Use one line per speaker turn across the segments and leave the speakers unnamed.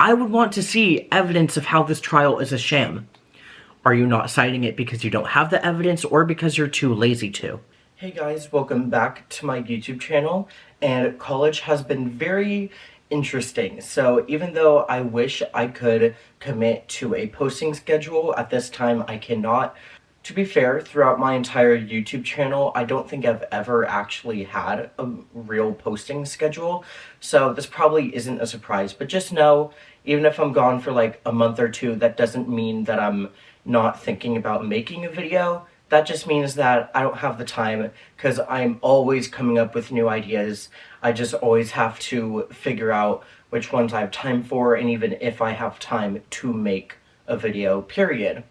I would want to see evidence of how this trial is a sham. Are you not citing it because you don't have the evidence or because you're too lazy to? Hey guys, welcome back to my YouTube channel, and college has been very interesting. So even though I wish I could commit to a posting schedule, at this time I cannot. To be fair, throughout my entire YouTube channel, I don't think I've ever actually had a real posting schedule, so this probably isn't a surprise, but just know, even if I'm gone for like a month or two, that doesn't mean that I'm not thinking about making a video. That just means that I don't have the time, because I'm always coming up with new ideas. I just always have to figure out which ones I have time for, and even if I have time to make a video, period.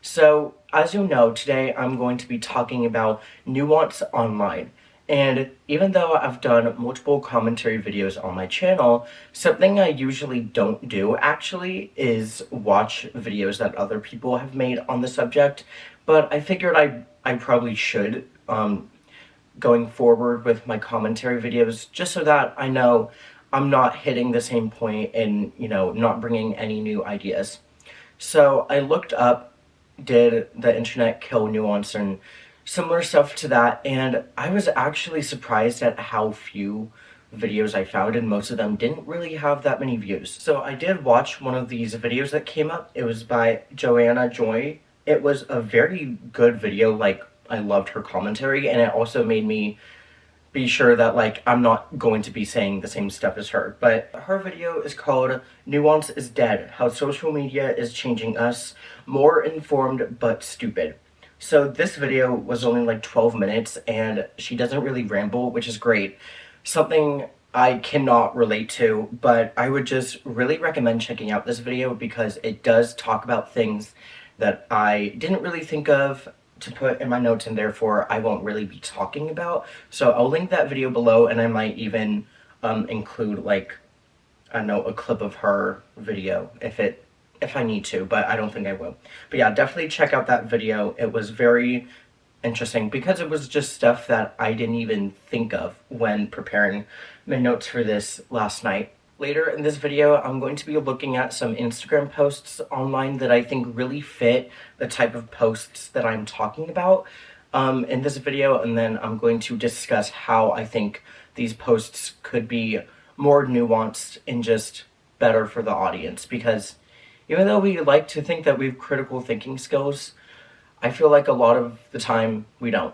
So, as you know, today I'm going to be talking about Nuance online. And even though I've done multiple commentary videos on my channel, something I usually don't do, actually, is watch videos that other people have made on the subject. But I figured I probably should, going forward with my commentary videos, just so that I know I'm not hitting the same point and, you know, not bringing any new ideas. So I looked up, did the internet kill Nuance and similar stuff to that, and I was actually surprised at how few videos I found, and most of them didn't really have that many views. So I did watch one of these videos that came up. It was by Joanna Joy. It was a very good video. Like, I loved her commentary, and it also made me be sure that, like, I'm not going to be saying the same stuff as her. But her video is called Nuance is Dead, How Social Media is Changing Us, More Informed but Stupid. So this video was only like 12 minutes, and she doesn't really ramble, which is great. Something I cannot relate to, but I would just really recommend checking out this video because it does talk about things that I didn't really think of to put in my notes, and therefore I won't really be talking about. So I'll link that video below, and I might even include, like, I don't know, a clip of her video if I need to, but I don't think I will. But yeah, definitely check out that video. It was very interesting because it was just stuff that I didn't even think of when preparing my notes for this last night. Later in this video, I'm going to be looking at some Instagram posts online that I think really fit the type of posts that I'm talking about in this video, and then I'm going to discuss how I think these posts could be more nuanced and just better for the audience, because even though we like to think that we have critical thinking skills, I feel like a lot of the time we don't.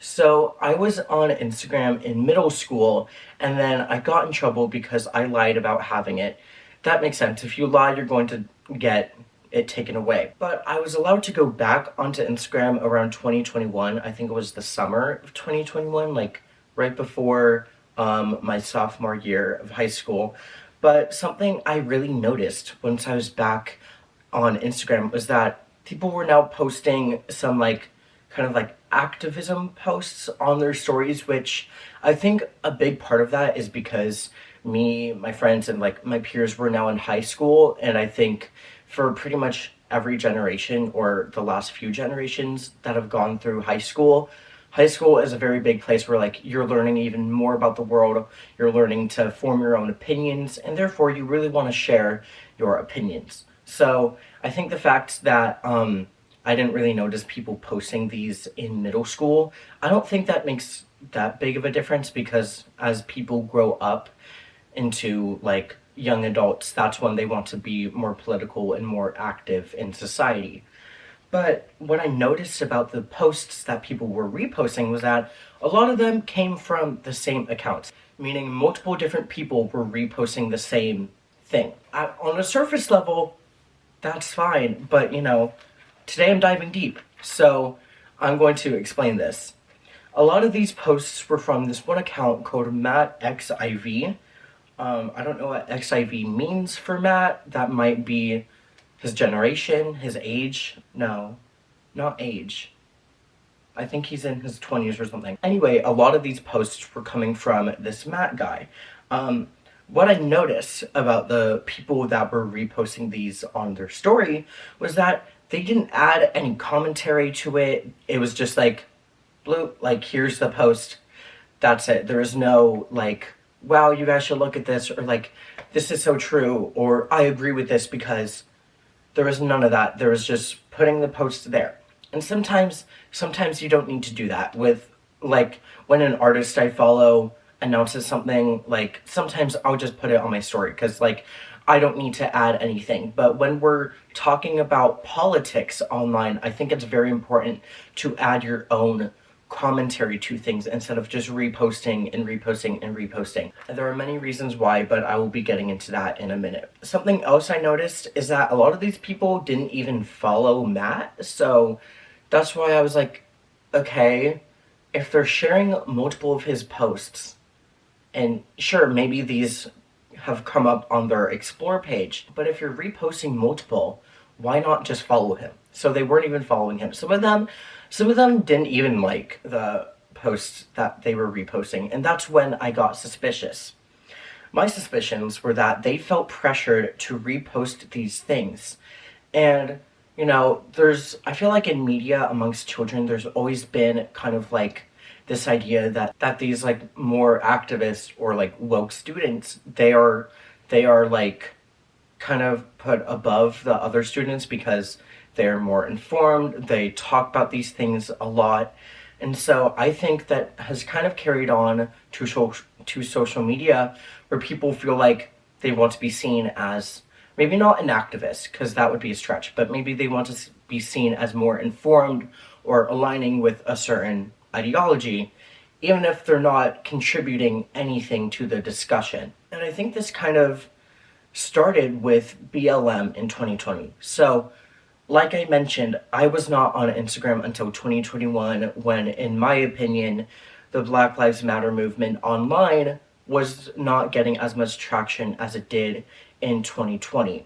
So I was on Instagram in middle school, and then I got in trouble because I lied about having it. That makes sense. If you lie, you're going to get it taken away. But I was allowed to go back onto Instagram around 2021. I think it was the summer of 2021, like right before my sophomore year of high school. But something I really noticed once I was back on Instagram was that people were now posting some, like, kind of like activism posts on their stories, which I think a big part of that is because me, my friends, and like my peers were now in high school, and I think for pretty much every generation or the last few generations that have gone through high school is a very big place where, like, you're learning even more about the world, you're learning to form your own opinions, and therefore you really want to share your opinions. So I think the fact that I didn't really notice people posting these in middle school, I don't think that makes that big of a difference, because as people grow up into, like, young adults, that's when they want to be more political and more active in society. But what I noticed about the posts that people were reposting was that a lot of them came from the same accounts, meaning multiple different people were reposting the same thing. On a surface level, that's fine, but, you know, today I'm diving deep, so I'm going to explain this. A lot of these posts were from this one account called MattXIV. I don't know what XIV means for Matt. That might be his generation, his age. No, not age. I think he's in his 20s or something. Anyway, a lot of these posts were coming from this Matt guy. What I noticed about the people that were reposting these on their story was that they didn't add any commentary to it. It was just like, bloop, like, here's the post. That's it. There was no, like, wow, you guys should look at this, or like, this is so true, or I agree with this, because there was none of that. There was just putting the post there. And sometimes you don't need to do that. With, like, when an artist I follow announces something, like, sometimes I'll just put it on my story, because, like, I don't need to add anything. But when we're talking about politics online, I think it's very important to add your own commentary to things instead of just reposting and reposting and reposting. There are many reasons why, but I will be getting into that in a minute. Something else I noticed is that a lot of these people didn't even follow Matt, so that's why I was like, okay, if they're sharing multiple of his posts, and sure, maybe these have come up on their Explore page, but if you're reposting multiple, why not just follow him? So they weren't even following him. Some of them didn't even like the posts that they were reposting, and that's when I got suspicious. My suspicions were that they felt pressured to repost these things. And, you know, I feel like in media amongst children, there's always been kind of like this idea that these like more activist or like woke students, they are like kind of put above the other students because they're more informed, they talk about these things a lot. And so I think that has kind of carried on to social media, where people feel like they want to be seen as, maybe not an activist, because that would be a stretch, but maybe they want to be seen as more informed or aligning with a certain ideology, even if they're not contributing anything to the discussion. And I think this kind of started with BLM in 2020. So, like I mentioned, I was not on Instagram until 2021, when, in my opinion, the Black Lives Matter movement online was not getting as much traction as it did in 2020.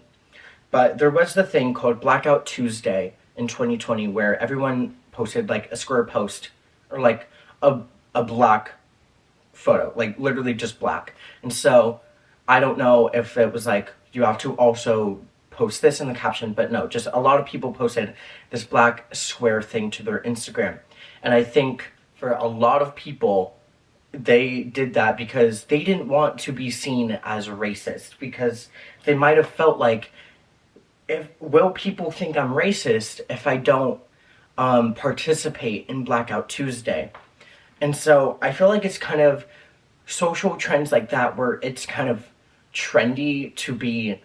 But there was the thing called Blackout Tuesday in 2020, where everyone posted like a square post, or like a black photo, like literally just black. And so I don't know if it was like you have to also post this in the caption, but no, just a lot of people posted this black square thing to their Instagram. And I think for a lot of people, they did that because they didn't want to be seen as racist, because they might have felt like, will people think I'm racist if I don't participate in Blackout Tuesday? And so I feel like it's kind of social trends like that, where it's kind of trendy to be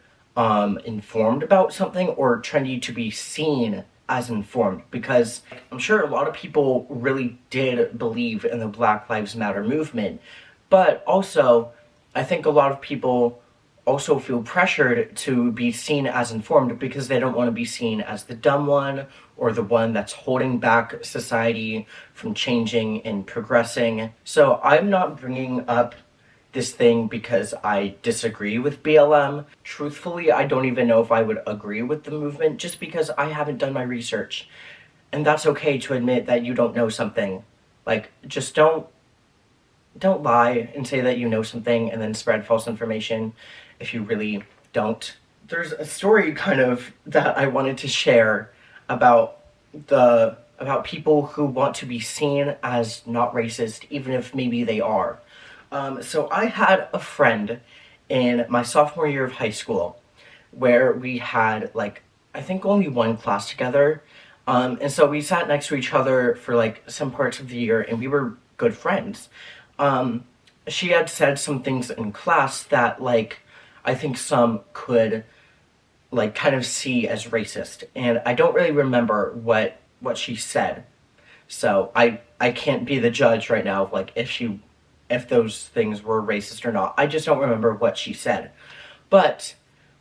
informed about something, or trendy to be seen as informed, because I'm sure a lot of people really did believe in the Black Lives Matter movement, but also I think a lot of people also feel pressured to be seen as informed because they don't want to be seen as the dumb one, or the one that's holding back society from changing and progressing. So I'm not bringing up this thing because I disagree with BLM. Truthfully, I don't even know if I would agree with the movement, just because I haven't done my research. And that's okay to admit that you don't know something. Like, just don't lie and say that you know something and then spread false information if you really don't. There's a story kind of that I wanted to share about people who want to be seen as not racist, even if maybe they are. So I had a friend in my sophomore year of high school where we had, like, I think only one class together. And so we sat next to each other for, like, some parts of the year, and we were good friends. She had said some things in class that, like, I think some could, like, kind of see as racist. And I don't really remember what she said. So I can't be the judge right now of, like, if those things were racist or not. I just don't remember what she said. But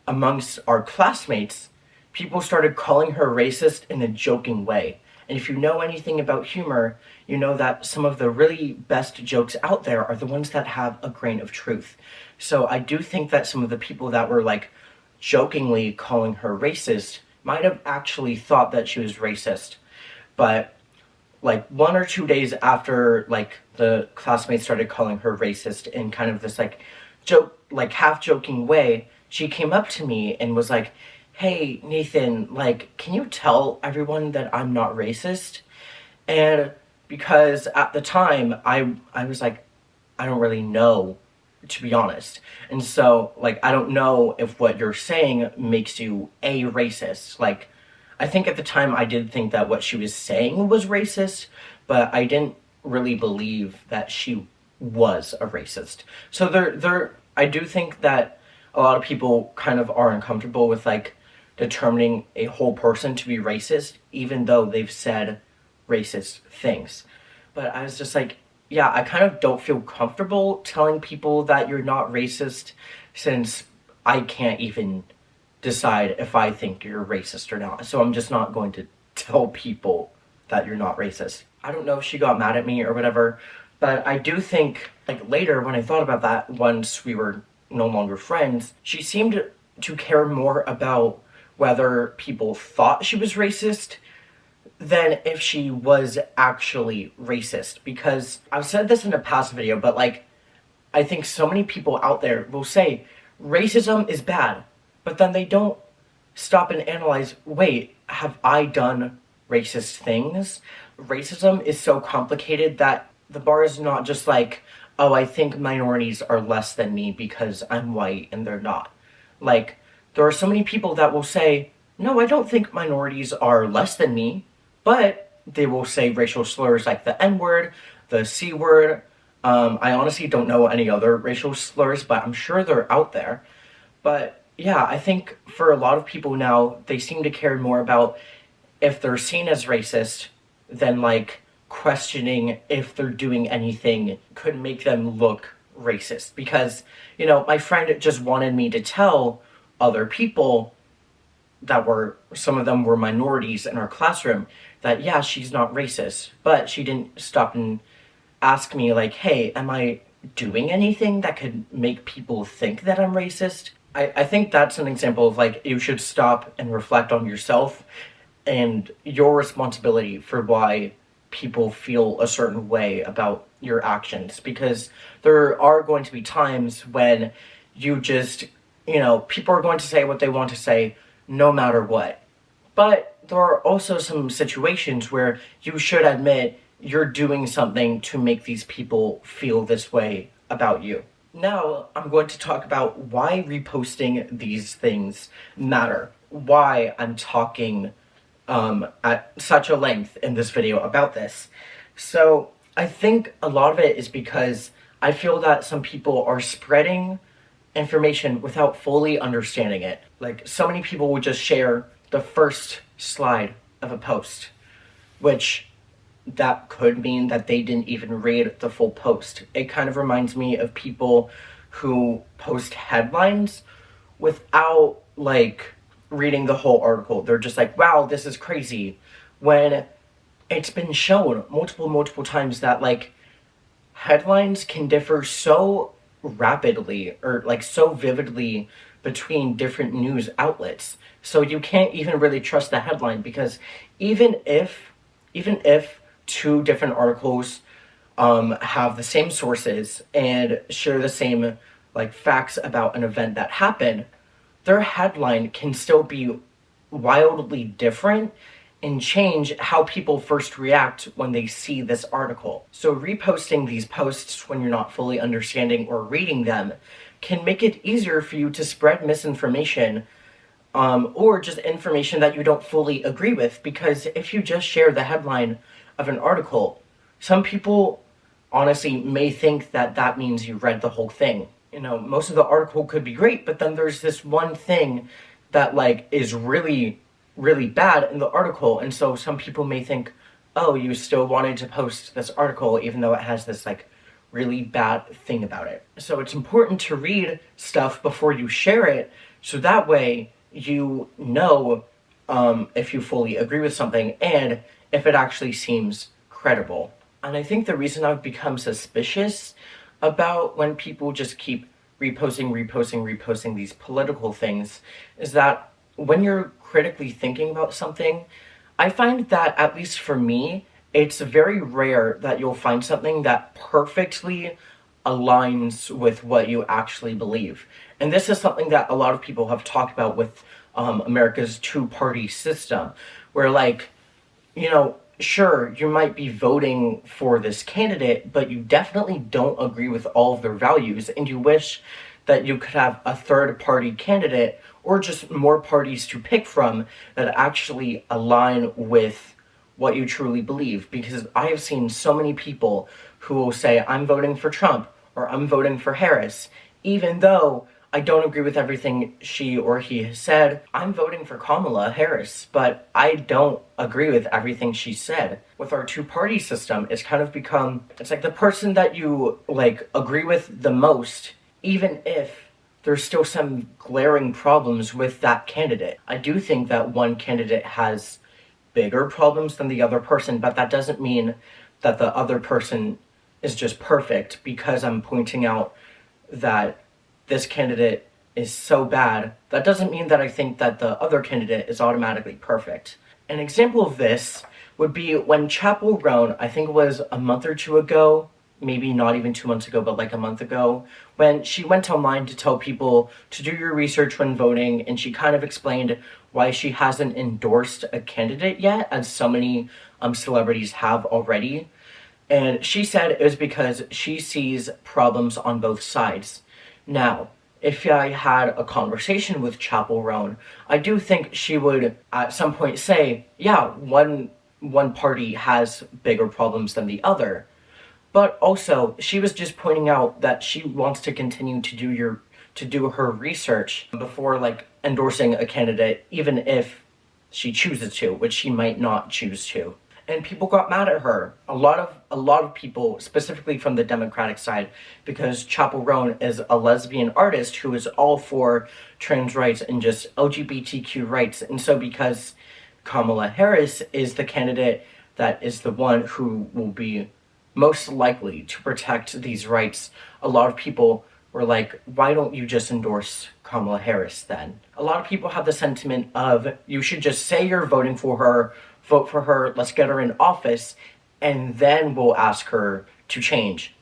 amongst our classmates, people started calling her racist in a joking way. And if you know anything about humor, you know that some of the really best jokes out there are the ones that have a grain of truth. So I do think that some of the people that were, like, jokingly calling her racist might have actually thought that she was racist. But, like, 1 or 2 days after, like, the classmates started calling her racist in kind of this, like, half joking way, she came up to me and was like, "Hey, Nathan, like, can you tell everyone that I'm not racist?" And because at the time, I was like, I don't really know to be honest. And so, like, I don't know if what you're saying makes you a racist. Like, I think at the time I did think that what she was saying was racist, but I didn't really believe that she was a racist. So I do think that a lot of people kind of are uncomfortable with, like, determining a whole person to be racist, even though they've said racist things. But I was just like, yeah, I kind of don't feel comfortable telling people that you're not racist, since I can't even decide if I think you're racist or not. So I'm just not going to tell people that you're not racist. I don't know if she got mad at me or whatever, but I do think, like, later when I thought about that, once we were no longer friends, she seemed to care more about whether people thought she was racist than if she was actually racist. Because I've said this in a past video, but, like, I think so many people out there will say racism is bad, but then they don't stop and analyze, wait, have I done racist things? Racism is so complicated that the bar is not just like, oh, I think minorities are less than me because I'm white and they're not. Like, there are so many people that will say, no, I don't think minorities are less than me, but they will say racial slurs like the N-word, the C-word. I honestly don't know any other racial slurs, but I'm sure they're out there. But yeah, I think for a lot of people now, they seem to care more about if they're seen as racist than, like, questioning if they're doing anything could make them look racist. Because, you know, my friend just wanted me to tell other people that some of them were minorities in our classroom, that yeah, she's not racist. But she didn't stop and ask me, like, hey, am I doing anything that could make people think that I'm racist? I think that's an example of, like, you should stop and reflect on yourself and your responsibility for why people feel a certain way about your actions. Because there are going to be times when you just, you know, people are going to say what they want to say no matter what. But there are also some situations where you should admit you're doing something to make these people feel this way about you. Now, I'm going to talk about why reposting these things matter. Why I'm talking at such a length in this video about this. So, I think a lot of it is because I feel that some people are spreading information without fully understanding it. Like, so many people will just share the first slide of a post, which that could mean that they didn't even read the full post. It kind of reminds me of people who post headlines without, like, reading the whole article. They're just like, wow, this is crazy. When it's been shown multiple times that, like, headlines can differ so rapidly or, like, so vividly between different news outlets. So you can't even really trust the headline, because even if two different articles have the same sources and share the same, like, facts about an event that happened, their headline can still be wildly different and change how people first react when they see this article. So reposting these posts when you're not fully understanding or reading them can make it easier for you to spread misinformation, or just information that you don't fully agree with. Because if you just share the headline of an article, some people honestly may think that that means you read the whole thing. You know, most of the article could be great, but then there's this one thing that, like, is really, really bad in the article, and so some people may think, oh, you still wanted to post this article even though it has this, like, really bad thing about it. So it's important to read stuff before you share it, so that way you know if you fully agree with something and if it actually seems credible. And I think the reason I've become suspicious about when people just keep reposting these political things is that when you're critically thinking about something, I find that, at least for me, it's very rare that you'll find something that perfectly aligns with what you actually believe. And this is something that a lot of people have talked about with America's two-party system, where, like, you know, sure, you might be voting for this candidate, but you definitely don't agree with all of their values, and you wish that you could have a third-party candidate or just more parties to pick from that actually align with what you truly believe. Because I have seen so many people who will say, I'm voting for Trump or I'm voting for Harris, even though I don't agree with everything she or he has said. I'm voting for Kamala Harris, but I don't agree with everything she said. With our two-party system, it's kind of become, it's like the person that you, like, agree with the most, even if there's still some glaring problems with that candidate. I do think that one candidate has bigger problems than the other person, but that doesn't mean that the other person is just perfect because I'm pointing out that this candidate is so bad. That doesn't mean that I think that the other candidate is automatically perfect. An example of this would be when Chapel Roan, I think it was a month or two ago, maybe not even 2 months ago, but like a month ago, when she went online to tell people to do your research when voting, and she kind of explained why she hasn't endorsed a candidate yet, as so many celebrities have already. And she said it was because she sees problems on both sides. Now, if I had a conversation with Chapel Roan, I do think she would at some point say, yeah, one party has bigger problems than the other. But also, she was just pointing out that she wants to continue to do her research before, like, endorsing a candidate, even if she chooses to, which she might not choose to. And people got mad at her. A lot of people, specifically from the Democratic side, because Chapel Roan is a lesbian artist who is all for trans rights and just LGBTQ rights. And so because Kamala Harris is the candidate that is the one who will be most likely to protect these rights, a lot of people were like, why don't you just endorse Kamala Harris then? A lot of people have the sentiment of, you should just say you're voting for her, vote for her, let's get her in office, and then we'll ask her to change.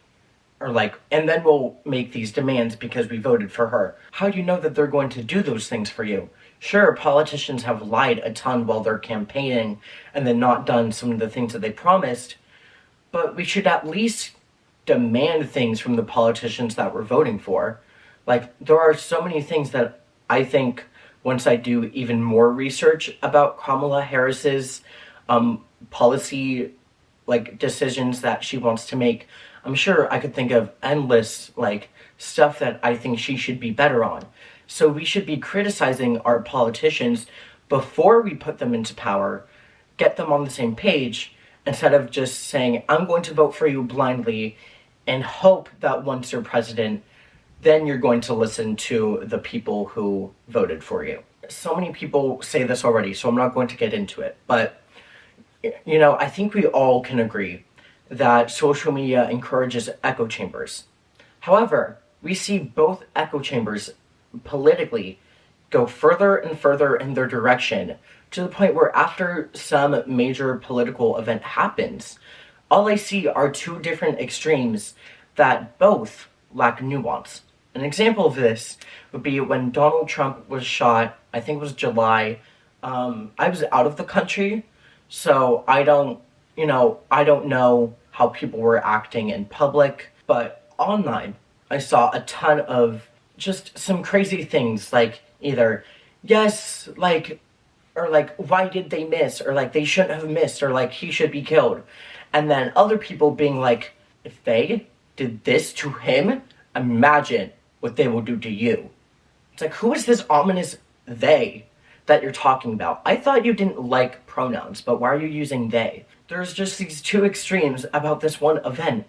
Or like, and then we'll make these demands because we voted for her. How do you know that they're going to do those things for you? Sure, politicians have lied a ton while they're campaigning and then not done some of the things that they promised, but we should at least demand things from the politicians that we're voting for. Like, there are so many things that I think once I do even more research about Kamala Harris's policy, like, decisions that she wants to make, I'm sure I could think of endless, like, stuff that I think she should be better on. So we should be criticizing our politicians before we put them into power, get them on the same page, instead of just saying, I'm going to vote for you blindly, and hope that once you're president, then you're going to listen to the people who voted for you. So many people say this already, so I'm not going to get into it. But, you know, I think we all can agree that social media encourages echo chambers. However, we see both echo chambers politically go further and further in their direction, to the point where after some major political event happens, all I see are two different extremes that both lack nuance. An example of this would be when Donald Trump was shot, I think it was July. I was out of the country, so I don't know how people were acting in public, but online I saw a ton of just some crazy things, like either, yes, like, or like, why did they miss, or like, they shouldn't have missed, or like, he should be killed. And then other people being like, if they did this to him, imagine what they will do to you. It's like, who is this ominous they that you're talking about? I thought you didn't like pronouns, but why are you using they? There's just these two extremes about this one event,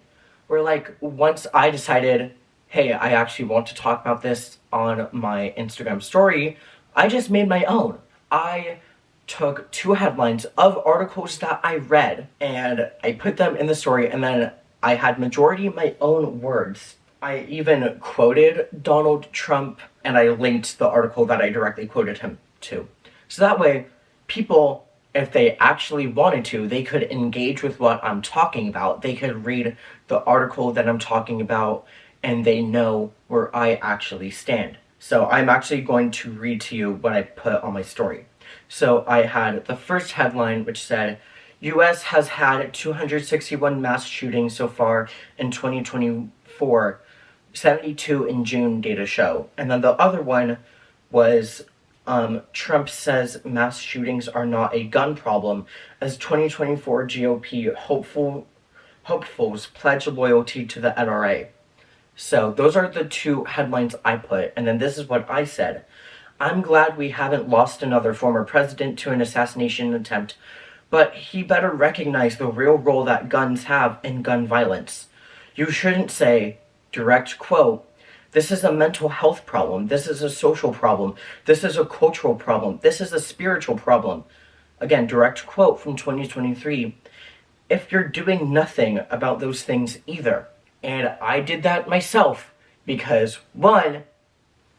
where like, once I decided, hey, I actually want to talk about this on my Instagram story, I just made my own. I took two headlines of articles that I read, and I put them in the story, and then I had majority of my own words. I even quoted Donald Trump, and I linked the article that I directly quoted him to. So that way, people, if they actually wanted to, they could engage with what I'm talking about. They could read the article that I'm talking about, and they know where I actually stand. So I'm actually going to read to you what I put on my story. So I had the first headline, which said, US has had 261 mass shootings so far in 2024, 72 in June data show. And then the other one was Trump says mass shootings are not a gun problem as 2024 GOP hopefuls pledge loyalty to the NRA. So those are the two headlines I put, and then this is what I said. I'm glad we haven't lost another former president to an assassination attempt, but he better recognize the real role that guns have in gun violence. You shouldn't say, direct quote, this is a mental health problem, this is a social problem, this is a cultural problem, this is a spiritual problem. Again, direct quote from 2023. If you're doing nothing about those things either. And I did that myself because, one,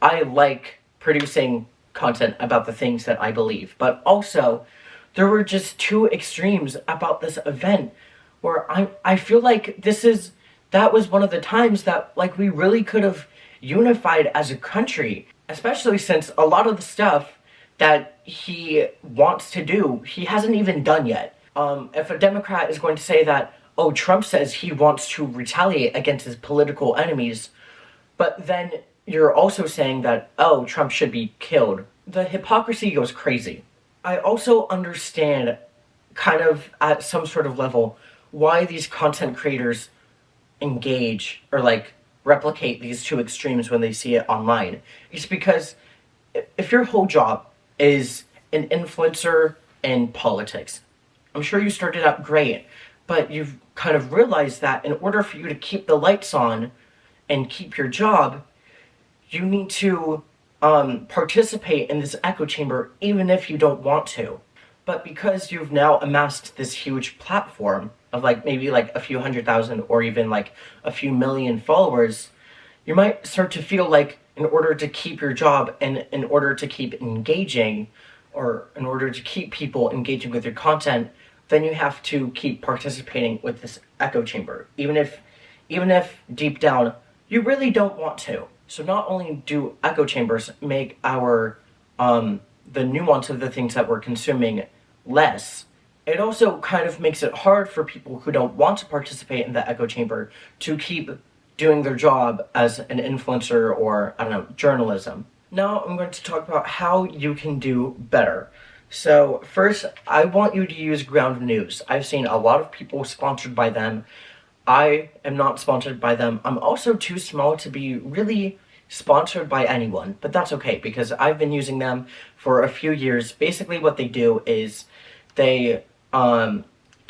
I like producing content about the things that I believe, but also there were just two extremes about this event where I feel like that was one of the times that like we really could have unified as a country, especially since a lot of the stuff that he wants to do, he hasn't even done yet. If a Democrat is going to say that, oh, Trump says he wants to retaliate against his political enemies, but then you're also saying that, oh, Trump should be killed. The hypocrisy goes crazy. I also understand, kind of at some sort of level, why these content creators engage or like replicate these two extremes when they see it online. It's because if your whole job is an influencer in politics, I'm sure you started out great, but you've kind of realized that in order for you to keep the lights on and keep your job, you need to participate in this echo chamber even if you don't want to. But because you've now amassed this huge platform of like maybe like a few 100,000 or even like a few million followers, you might start to feel like in order to keep your job and in order to keep engaging or in order to keep people engaging with your content, then you have to keep participating with this echo chamber, even if deep down you really don't want to. So not only do echo chambers make our the nuance of the things that we're consuming less, it also kind of makes it hard for people who don't want to participate in the echo chamber to keep doing their job as an influencer or, I don't know, journalism. Now I'm going to talk about how you can do better. So first, I want you to use Ground News. I've seen a lot of people sponsored by them. I am not sponsored by them. I'm also too small to be really sponsored by anyone, but that's okay because I've been using them for a few years. Basically what they do is they kind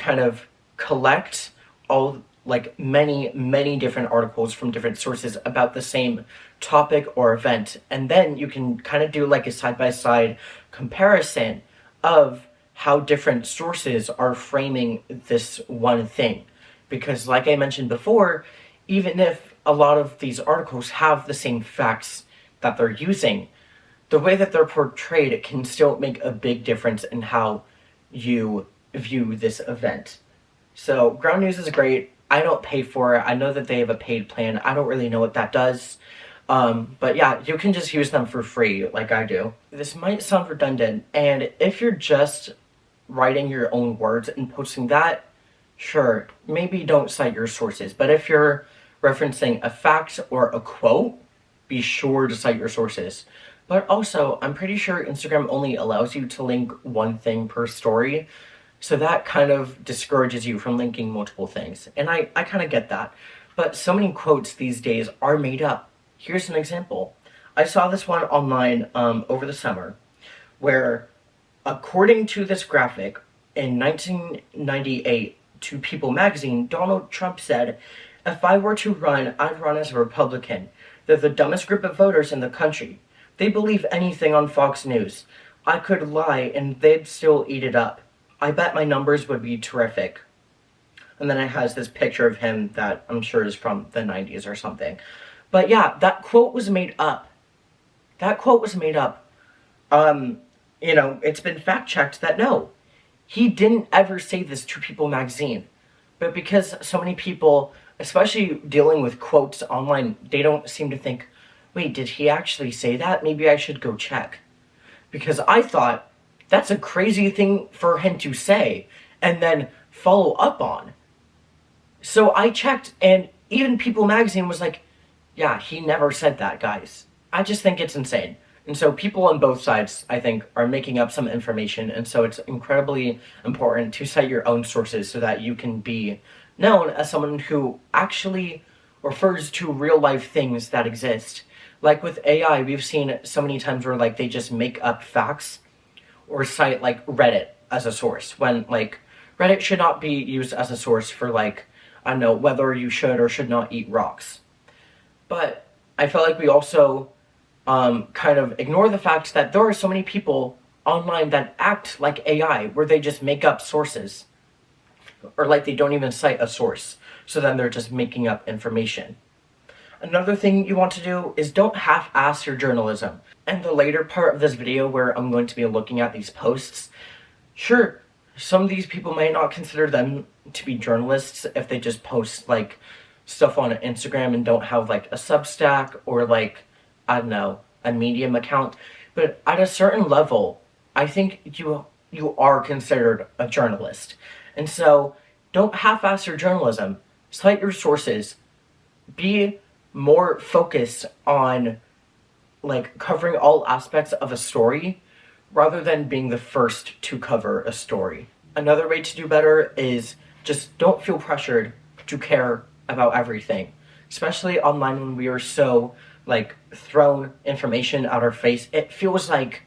of collect all like many different articles from different sources about the same topic or event, and then you can kind of do like a side-by-side comparison of how different sources are framing this one thing. Because like I mentioned before, even if a lot of these articles have the same facts that they're using, the way that they're portrayed can still make a big difference in how you view this event. So Ground News is great. I don't pay for it. I know that they have a paid plan. I don't really know what that does. But yeah, you can just use them for free like I do. This might sound redundant, and if you're just writing your own words and posting that, sure, maybe don't cite your sources. But if you're referencing a fact or a quote, be sure to cite your sources. But also, I'm pretty sure Instagram only allows you to link one thing per story, so that kind of discourages you from linking multiple things. And I kind of get that. But so many quotes these days are made up. Here's an example. I saw this one online over the summer, where according to this graphic, in 1998 to People magazine, Donald Trump said, "If I were to run, I'd run as a Republican. They're the dumbest group of voters in the country. They believe anything on Fox News. I could lie and they'd still eat it up. I bet my numbers would be terrific." And then it has this picture of him that I'm sure is from the 90s or something. But yeah, that quote was made up. That quote was made up. You know, it's been fact-checked that no, he didn't ever say this to People magazine. But because so many people, especially dealing with quotes online, they don't seem to think, wait, did he actually say that? Maybe I should go check. Because I thought, that's a crazy thing for him to say. and then follow up on. So I checked, and even People Magazine was like, yeah, he never said that, guys. I just think it's insane. And so people on both sides, I think, are making up some information, and so it's incredibly important to cite your own sources so that you can be known as someone who actually refers to real-life things that exist. Like with AI, we've seen so many times where, like, they just make up facts or cite, like, Reddit as a source, when, like, Reddit should not be used as a source for, like, I don't know, whether you should or should not eat rocks. But I feel like we also kind of ignore the fact that there are so many people online that act like AI, where they just make up sources, or like they don't even cite a source, so then they're just making up information. Another thing you want to do is don't half-ass your journalism. And the later part of this video, where I'm going to be looking at these posts, sure, some of these people may not consider them to be journalists if they just post, like, stuff on Instagram and don't have, like, a Substack or, like, I don't know, a Medium account. But at a certain level, I think you are considered a journalist. And so, don't half-ass your journalism. Cite your sources. Be more focused on, like, covering all aspects of a story rather than being the first to cover a story. Another way to do better is just don't feel pressured to care about everything. Especially online, when we are so, like, thrown information at our face, it feels like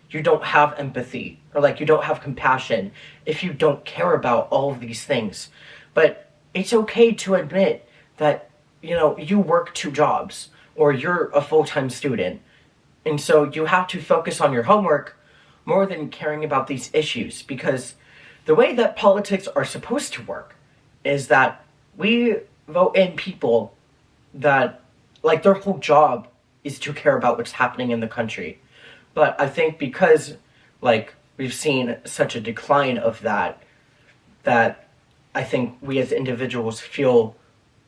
you don't have empathy, or like you don't have compassion if you don't care about all of these things. But it's okay to admit that, you know, you work 2 jobs, or you're a full-time student, and so you have to focus on your homework more than caring about these issues, because the way that politics are supposed to work is that we vote in people that, like, their whole job is to care about what's happening in the country. But I think because, like, we've seen such a decline of that I think we as individuals feel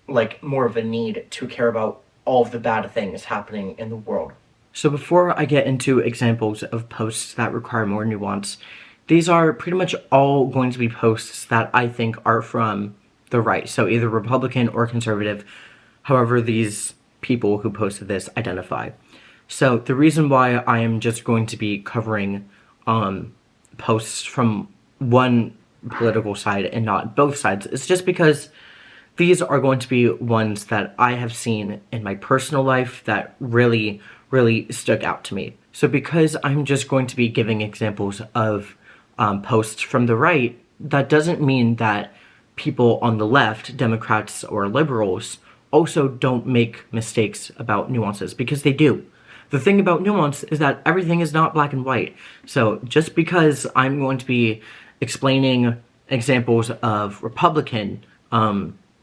like more of a need to care about all of the bad things happening in the world. So before I get into examples of posts that require more nuance, these are pretty much all going to be posts that I think are from the right, so either Republican or conservative, however these people who posted this identify. So the reason why I am just going to be covering posts from one political side and not both sides is just because these are going to be ones that I have seen in my personal life that really, really stuck out to me. So because I'm just going to be giving examples of posts from the right, that doesn't mean that people on the left, Democrats or liberals, also don't make mistakes about nuances, because they do. The thing about nuance is that everything is not black and white. So just because I'm going to be explaining examples of Republican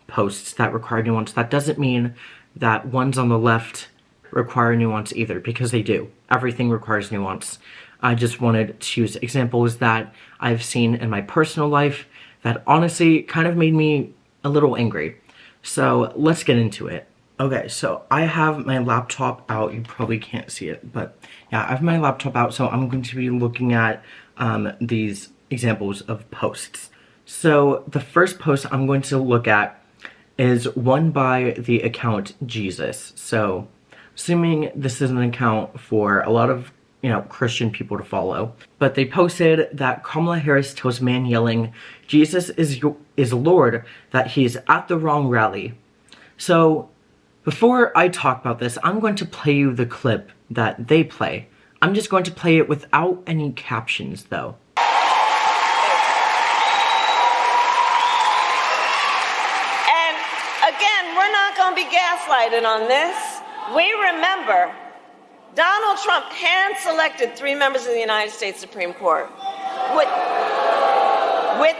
posts that require nuance, that doesn't mean that ones on the left require nuance either, because they do. Everything requires nuance. I just wanted to use examples that I've seen in my personal life that honestly kind of made me a little angry. So let's get into it. Okay, so I have my laptop out. You probably can't see it, but yeah, I have my laptop out, so I'm going to be looking at these examples of posts. So the first post I'm going to look at is one by the account Jesus. So assuming this is an account for a lot of, you know, Christian people to follow, but they posted that Kamala Harris tells man yelling, "Jesus is Lord," that he's at the wrong rally. So before I talk about this, I'm going to play you the clip that they play. I'm just going to play it without any captions, though.
And again, we're not going to be gaslighted on this. We remember Donald Trump hand-selected 3 members of the United States Supreme Court with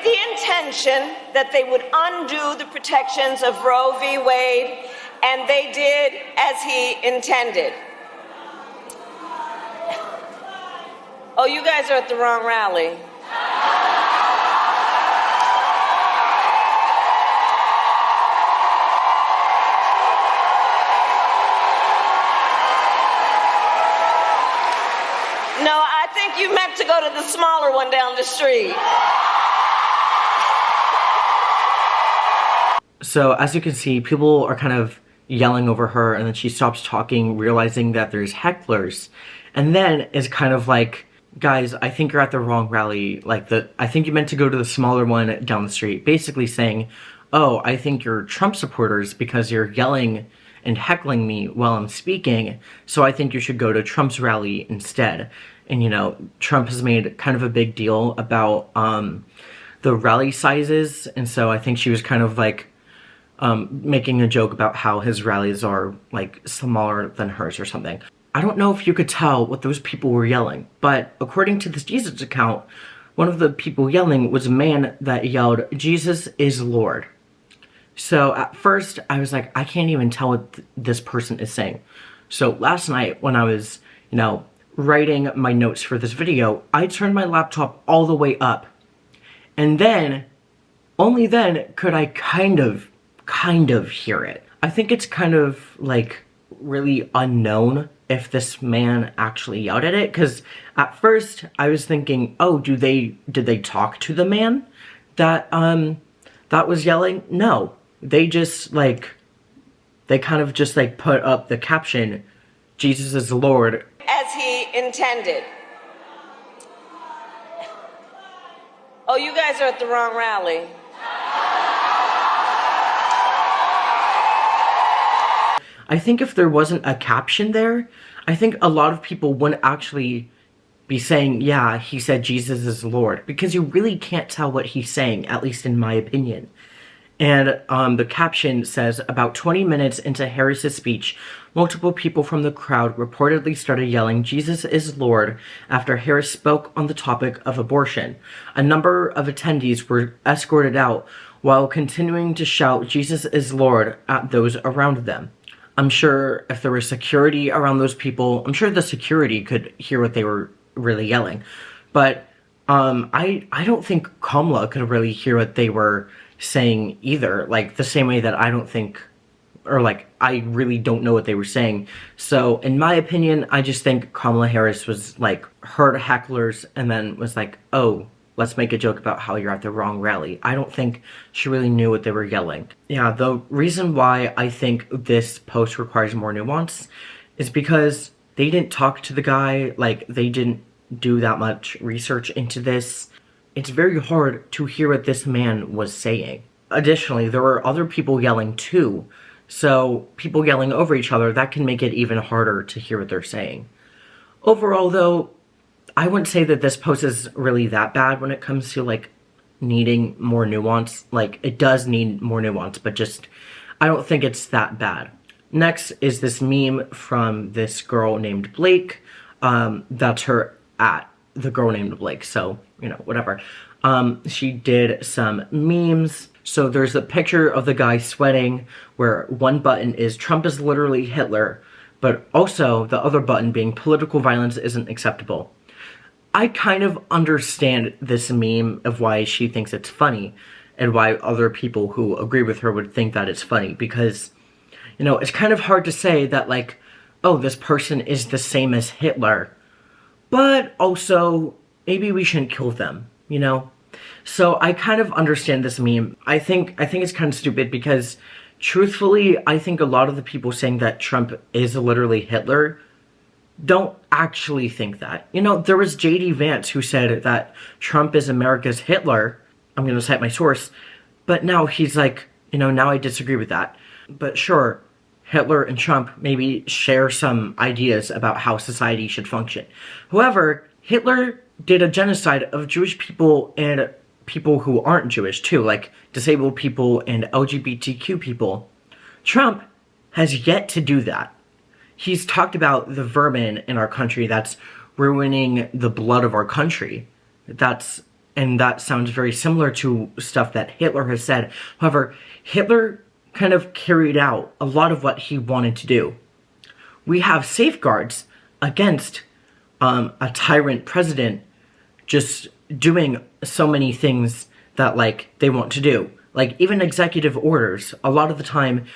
the intention that they would undo the protections of Roe v. Wade, and they did as he intended. Oh, you guys are at the wrong rally. No, I think you meant to go to the smaller one down the street.
So as you can see, people are kind of yelling over her, and then she stops talking, realizing that there's hecklers, and then is kind of like, guys, I think you're at the wrong rally. Like, I think you meant to go to the smaller one down the street. Basically saying, oh, I think you're Trump supporters because you're yelling and heckling me while I'm speaking, so I think you should go to Trump's rally instead. And, you know, Trump has made kind of a big deal about the rally sizes, and so I think she was kind of like making a joke about how his rallies are like smaller than hers or something. I don't know if you could tell what those people were yelling, but according to this Jesus account, one of the people yelling was a man that yelled, "Jesus is Lord." So at first I was like, I can't even tell what this person is saying. So last night when I was, you know, writing my notes for this video, I turned my laptop all the way up. And then, only then could I kind of hear it. I think it's kind of like really unknown if this man actually yelled at it, because at first I was thinking, oh, did they talk to the man that that was yelling? No. They just like, they kind of just like put up the caption, "Jesus is Lord,"
as he intended. Oh, you guys are at the wrong rally.
I think if there wasn't a caption there, I think a lot of people wouldn't actually be saying, yeah, he said Jesus is Lord, because you really can't tell what he's saying, at least in my opinion. And the caption says, about 20 minutes into Harris's speech, multiple people from the crowd reportedly started yelling, "Jesus is Lord," after Harris spoke on the topic of abortion. A number of attendees were escorted out while continuing to shout, "Jesus is Lord," at those around them. I'm sure if there was security around those people, I'm sure the security could hear what they were really yelling. But I don't think Kamala could really hear what they were saying either, like the same way that I don't think, or like I really don't know what they were saying. So in my opinion, I just think Kamala Harris was like, heard hecklers and then was like, oh, let's make a joke about how you're at the wrong rally. I don't think she really knew what they were yelling. Yeah, the reason why I think this post requires more nuance is because they didn't talk to the guy, like they didn't do that much research into this. It's very hard to hear what this man was saying. Additionally, there were other people yelling too, so people yelling over each other, that can make it even harder to hear what they're saying. Overall though, I wouldn't say that this post is really that bad when it comes to like needing more nuance. Like, it does need more nuance, but just, I don't think it's that bad. Next is this meme from this girl named Blake. That's her at, the girl named Blake, so, you know, whatever. She did some memes. So there's a picture of the guy sweating where one button is "Trump is literally Hitler," but also the other button being "Political violence isn't acceptable." I kind of understand this meme of why she thinks it's funny and why other people who agree with her would think that it's funny, because, you know, it's kind of hard to say that, like, oh, this person is the same as Hitler, but also maybe we shouldn't kill them, you know? So I kind of understand this meme. I think it's kind of stupid because, truthfully, I think a lot of the people saying that Trump is literally Hitler don't actually think that. You know, there was J.D. Vance who said that Trump is America's Hitler. I'm going to cite my source. But now he's like, you know, now I disagree with that. But sure, Hitler and Trump maybe share some ideas about how society should function. However, Hitler did a genocide of Jewish people and people who aren't Jewish too, like disabled people and LGBTQ people. Trump has yet to do that. He's talked about the vermin in our country that's ruining the blood of our country. And that sounds very similar to stuff that Hitler has said. However, Hitler kind of carried out a lot of what he wanted to do. We have safeguards against a tyrant president just doing so many things that, like, they want to do. Like, even executive orders, a lot of the time,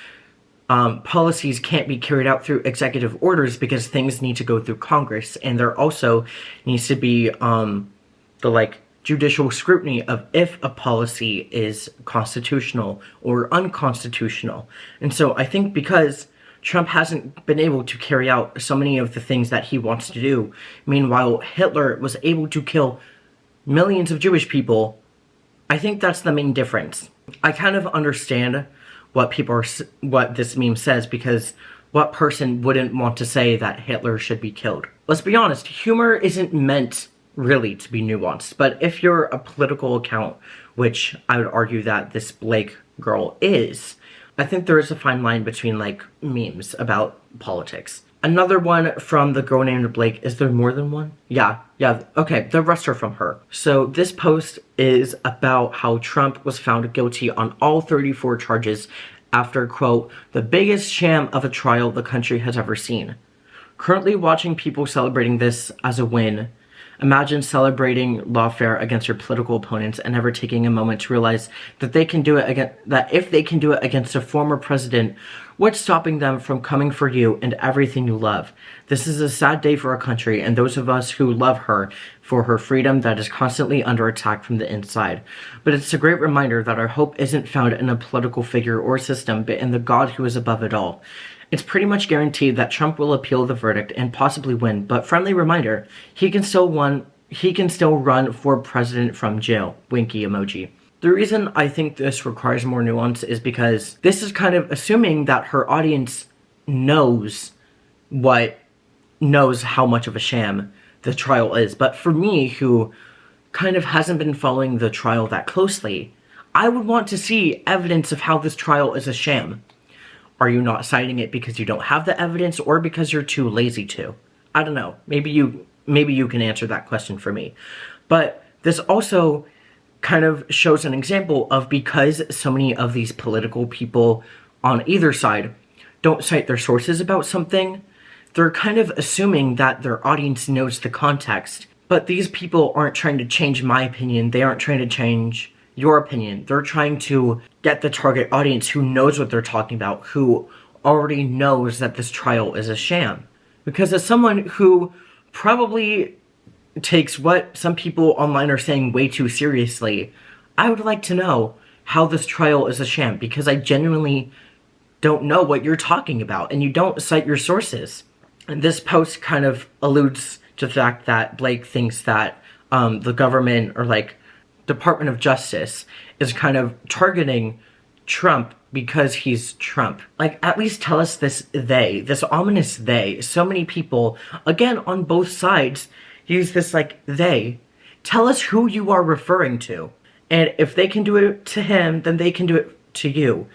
policies can't be carried out through executive orders because things need to go through Congress, and there also needs to be the, like, judicial scrutiny of if a policy is constitutional or unconstitutional. And so I think because Trump hasn't been able to carry out so many of the things that he wants to do, meanwhile Hitler was able to kill millions of Jewish people, I think that's the main difference. I kind of understand what this meme says, because what person wouldn't want to say that Hitler should be killed? Let's be honest, humor isn't meant really to be nuanced, but if you're a political account, which I would argue that this Blake girl is, I think there is a fine line between, like, memes about politics. Another one from the girl named Blake. Is there more than one? Yeah, okay, the rest are from her. So this post is about how Trump was found guilty on all 34 charges after, quote, the biggest sham of a trial the country has ever seen. Currently watching people celebrating this as a win. Imagine celebrating lawfare against your political opponents and never taking a moment to realize that they can do it again, that if they can do it against a former president, what's stopping them from coming for you and everything you love? This is a sad day for our country and those of us who love her for her freedom that is constantly under attack from the inside. But it's a great reminder that our hope isn't found in a political figure or system, but in the God who is above it all. It's pretty much guaranteed that Trump will appeal the verdict and possibly win, but friendly reminder, he can still run for president from jail. Winky emoji. The reason I think this requires more nuance is because this is kind of assuming that her audience knows how much of a sham the trial is. But for me, who kind of hasn't been following the trial that closely, I would want to see evidence of how this trial is a sham. Are you not citing it because you don't have the evidence or because you're too lazy to? I don't know. Maybe you can answer that question for me. But this also kind of shows an example of, because so many of these political people on either side don't cite their sources about something, they're kind of assuming that their audience knows the context. But these people aren't trying to change my opinion. They aren't trying to change your opinion. They're trying to get the target audience who knows what they're talking about, who already knows that this trial is a sham. Because as someone who probably takes what some people online are saying way too seriously, I would like to know how this trial is a sham, because I genuinely don't know what you're talking about and you don't cite your sources. And this post kind of alludes to the fact that Blake thinks that the government, or like Department of Justice, is kind of targeting Trump because he's Trump. Like, at least tell us this ominous they. So many people, again, on both sides, use this like they. Tell us who you are referring to. And if they can do it to him, then they can do it to you.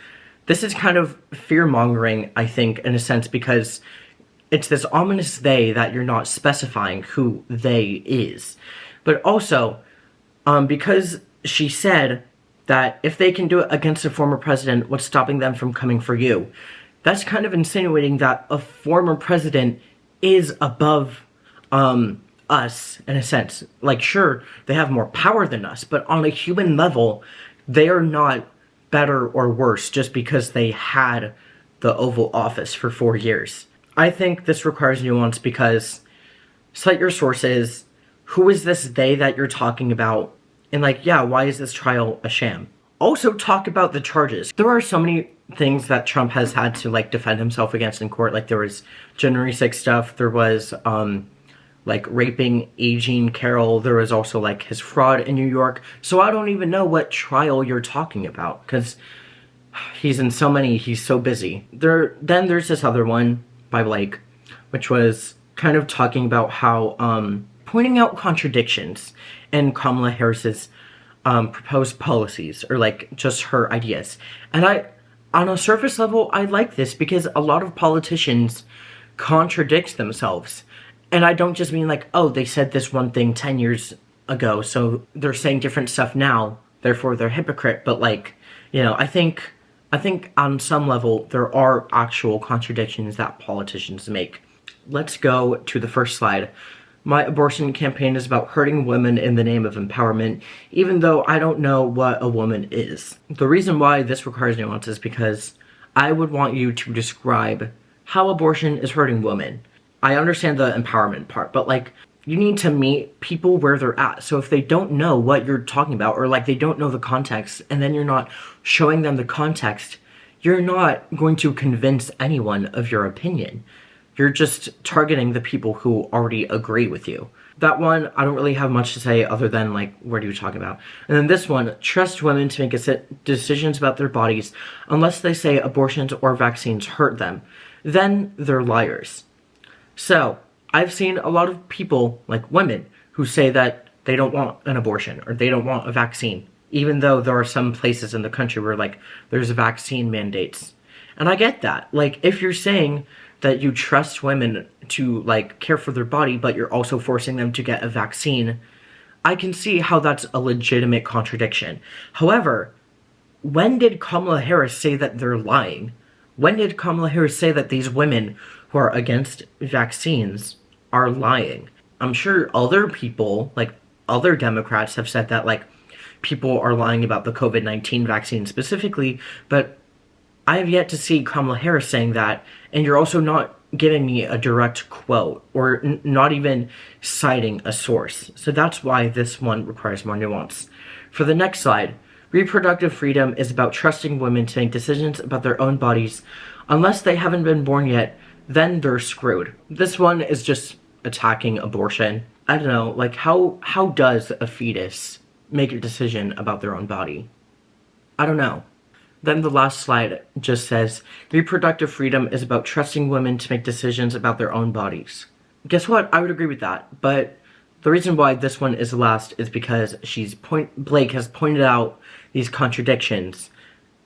This is kind of fear-mongering, I think, in a sense, because it's this ominous they that you're not specifying who they is. But also, because she said that if they can do it against a former president, what's stopping them from coming for you? That's kind of insinuating that a former president is above us, in a sense. Like, sure, they have more power than us, but on a human level, they are not better or worse just because they had the Oval Office for 4 years. I think this requires nuance, because cite your sources. Who is this they that you're talking about? And like, yeah, why is this trial a sham? Also talk about the charges. There are so many things that Trump has had to like defend himself against in court. Like, there was January 6th stuff. There was like raping Jean Carroll. There was also like his fraud in New York. So I don't even know what trial you're talking about, because he's in so many, he's so busy. Then there's this other one by Blake, which was kind of talking about how pointing out contradictions in Kamala Harris's proposed policies, or like just her ideas. And on a surface level, I like this, because a lot of politicians contradict themselves. And I don't just mean like, oh, they said this one thing 10 years ago, so they're saying different stuff now, therefore they're hypocrite. But like, you know, I think on some level there are actual contradictions that politicians make. Let's go to the first slide. My abortion campaign is about hurting women in the name of empowerment, even though I don't know what a woman is. The reason why this requires nuance is because I would want you to describe how abortion is hurting women. I understand the empowerment part, but like, you need to meet people where they're at. So if they don't know what you're talking about, or like they don't know the context, and then you're not showing them the context, you're not going to convince anyone of your opinion. You're just targeting the people who already agree with you. That one, I don't really have much to say other than, like, what are you talking about? And then this one, trust women to make decisions about their bodies unless they say abortions or vaccines hurt them. Then they're liars. So, I've seen a lot of people, like women, who say that they don't want an abortion or they don't want a vaccine, even though there are some places in the country where, like, there's vaccine mandates. And I get that. Like, if you're saying that you trust women to, like, care for their body, but you're also forcing them to get a vaccine, I can see how that's a legitimate contradiction. However, when did Kamala Harris say that they're lying? When did Kamala Harris say that these women who are against vaccines are lying? I'm sure other people, like other Democrats, have said that, like, people are lying about the COVID-19 vaccine specifically, but I have yet to see Kamala Harris saying that, and you're also not giving me a direct quote, or not even citing a source. So that's why this one requires more nuance. For the next slide, reproductive freedom is about trusting women to make decisions about their own bodies. Unless they haven't been born yet, then they're screwed. This one is just attacking abortion. I don't know, like, how does a fetus make a decision about their own body? I don't know. Then the last slide just says, reproductive freedom is about trusting women to make decisions about their own bodies. Guess what? I would agree with that, but the reason why this one is last is because Blake has pointed out these contradictions,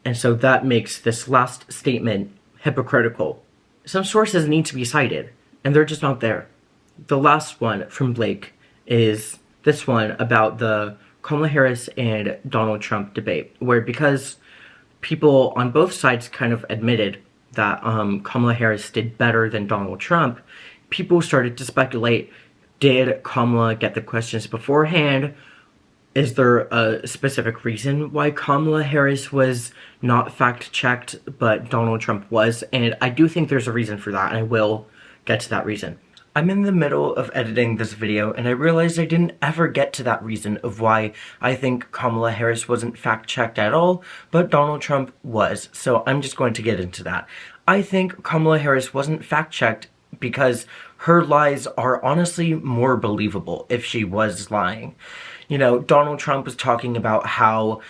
and so that makes this last statement hypocritical. Some sources need to be cited, and they're just not there. The last one from Blake is this one about the Kamala Harris and Donald Trump debate, where because people on both sides kind of admitted that Kamala Harris did better than Donald Trump, people started to speculate, did Kamala get the questions beforehand? Is there a specific reason why Kamala Harris was not fact-checked, but Donald Trump was? And I do think there's a reason for that, and I will get to that reason. I'm in the middle of editing this video, and I realized I didn't ever get to that reason of why I think Kamala Harris wasn't fact-checked at all, but Donald Trump was. So I'm just going to get into that. I think Kamala Harris wasn't fact-checked because her lies are honestly more believable if she was lying. You know, Donald Trump was talking about how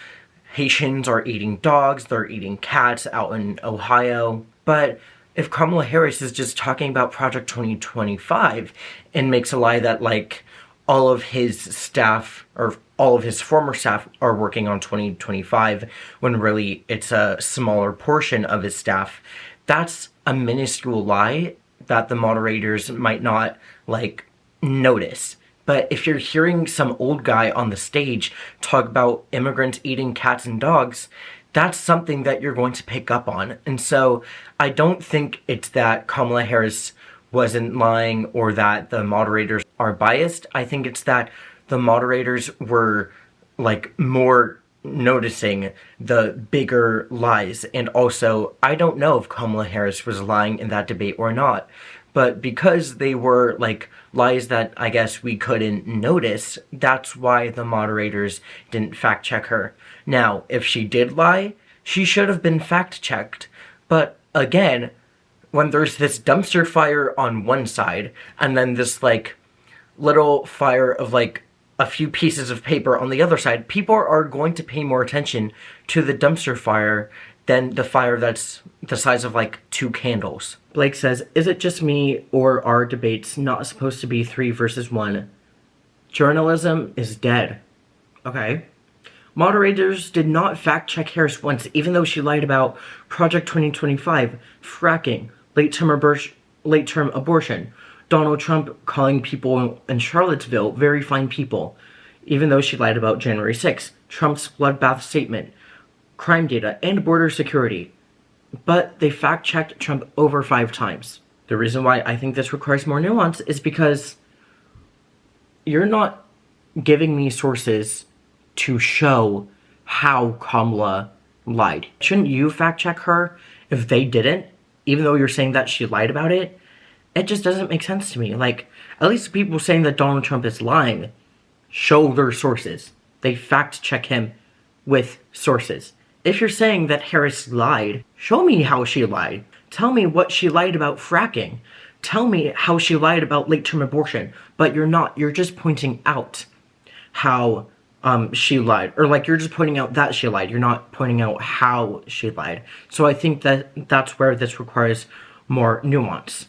Haitians are eating dogs, they're eating cats out in Ohio, but if Kamala Harris is just talking about Project 2025 and makes a lie that, like, all of his staff, or all of his former staff, are working on 2025, when really it's a smaller portion of his staff, that's a minuscule lie that the moderators might not, like, notice. But if you're hearing some old guy on the stage talk about immigrants eating cats and dogs, that's something that you're going to pick up on. And so I don't think it's that Kamala Harris wasn't lying or that the moderators are biased. I think it's that the moderators were, like, more noticing the bigger lies. And also, I don't know if Kamala Harris was lying in that debate or not. But because they were, like, lies that I guess we couldn't notice, that's why the moderators didn't fact-check her. Now, if she did lie, she should have been fact-checked. But, again, when there's this dumpster fire on one side, and then this, like, little fire of, like, a few pieces of paper on the other side, people are going to pay more attention to the dumpster fire than the fire that's the size of, like, 2 candles. Blake says, is it just me, or are debates not supposed to be 3 versus 1? Journalism is dead. Okay. Moderators did not fact-check Harris once, even though she lied about Project 2025, fracking, late-term abortion, Donald Trump calling people in Charlottesville very fine people, even though she lied about January 6th, Trump's bloodbath statement, crime data, and border security. But they fact-checked Trump over 5 times. The reason why I think this requires more nuance is because you're not giving me sources to show how Kamala lied. Shouldn't you fact-check her if they didn't, even though you're saying that she lied about it? It just doesn't make sense to me. Like, at least people saying that Donald Trump is lying show their sources. They fact check him with sources. If you're saying that Harris lied, show me how she lied. Tell me what she lied about fracking. Tell me how she lied about late-term abortion. But you're not. You're just pointing out how she lied. Or, like, you're just pointing out that she lied. You're not pointing out how she lied. So I think that that's where this requires more nuance.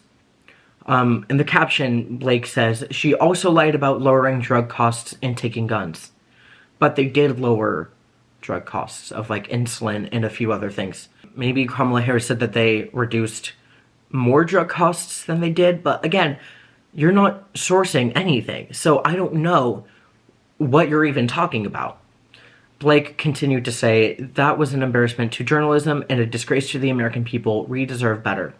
In the caption, Blake says, she also lied about lowering drug costs and taking guns. But they did lower drug costs of, like, insulin and a few other things. Maybe Kamala Harris said that they reduced more drug costs than they did, but again, you're not sourcing anything, so I don't know what you're even talking about. Blake continued to say, that was an embarrassment to journalism and a disgrace to the American people. We deserve better.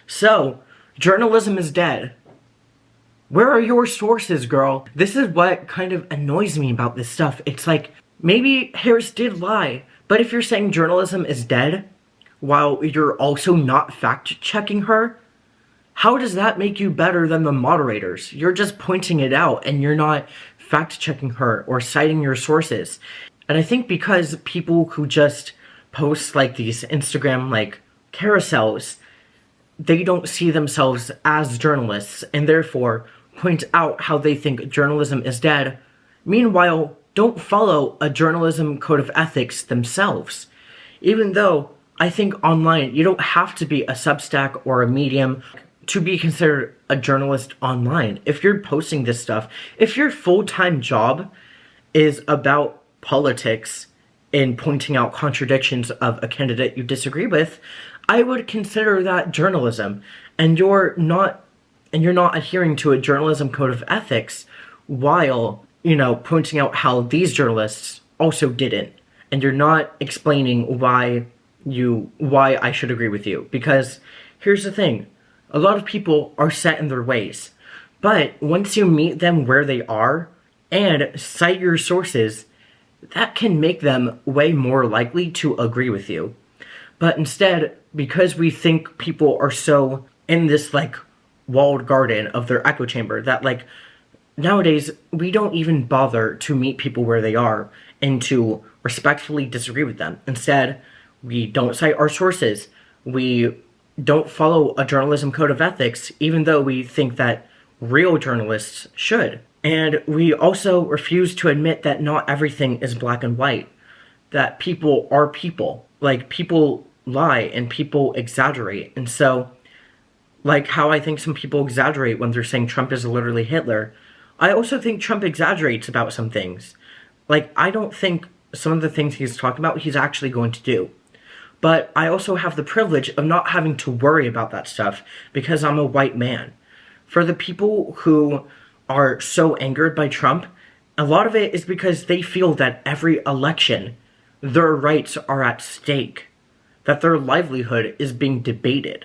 So, journalism is dead. Where are your sources, girl? This is what kind of annoys me about this stuff. It's like, maybe Harris did lie, but if you're saying journalism is dead, while you're also not fact-checking her, how does that make you better than the moderators? You're just pointing it out, and you're not fact-checking her or citing your sources. And I think because people who just post, like, these Instagram, like, carousels, they don't see themselves as journalists, and therefore point out how they think journalism is dead. Meanwhile, don't follow a journalism code of ethics themselves. Even though I think online, you don't have to be a Substack or a Medium to be considered a journalist online. If you're posting this stuff, if your full-time job is about politics and pointing out contradictions of a candidate you disagree with, I would consider that journalism. And you're not adhering to a journalism code of ethics while, you know, pointing out how these journalists also didn't. And you're not explaining why I should agree with you. Because here's the thing, a lot of people are set in their ways. But once you meet them where they are and cite your sources, that can make them way more likely to agree with you. But instead, because we think people are so in this, like, walled garden of their echo chamber that, like, nowadays we don't even bother to meet people where they are and to respectfully disagree with them. Instead, we don't cite our sources. We don't follow a journalism code of ethics, even though we think that real journalists should. And we also refuse to admit that not everything is black and white. That people are people. Like, people lie and people exaggerate. And so, like how I think some people exaggerate when they're saying Trump is literally Hitler, I also think Trump exaggerates about some things. Like, I don't think some of the things he's talking about he's actually going to do. But I also have the privilege of not having to worry about that stuff because I'm a white man. For the people who are so angered by Trump, a lot of it is because they feel that every election, their rights are at stake, that their livelihood is being debated.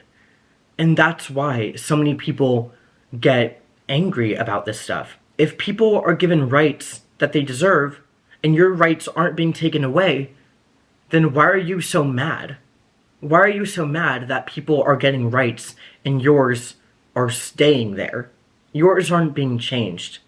And that's why so many people get angry about this stuff. If people are given rights that they deserve, and your rights aren't being taken away, then why are you so mad? Why are you so mad that people are getting rights and yours are staying there? Yours aren't being changed.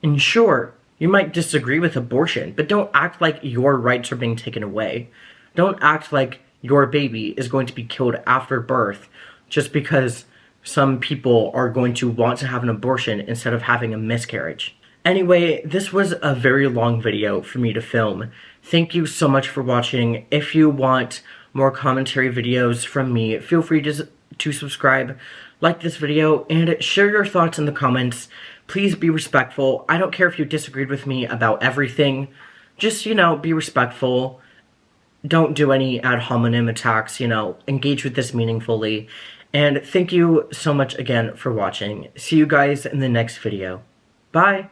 And sure, you might disagree with abortion, but don't act like your rights are being taken away. Don't act like your baby is going to be killed after birth just because some people are going to want to have an abortion instead of having a miscarriage. Anyway, this was a very long video for me to film. Thank you so much for watching. If you want more commentary videos from me, feel free to subscribe, like this video, and share your thoughts in the comments. Please be respectful. I don't care if you disagreed with me about everything. Just, you know, be respectful. Don't do any ad hominem attacks, you know, engage with this meaningfully. And thank you so much again for watching. See you guys in the next video. Bye!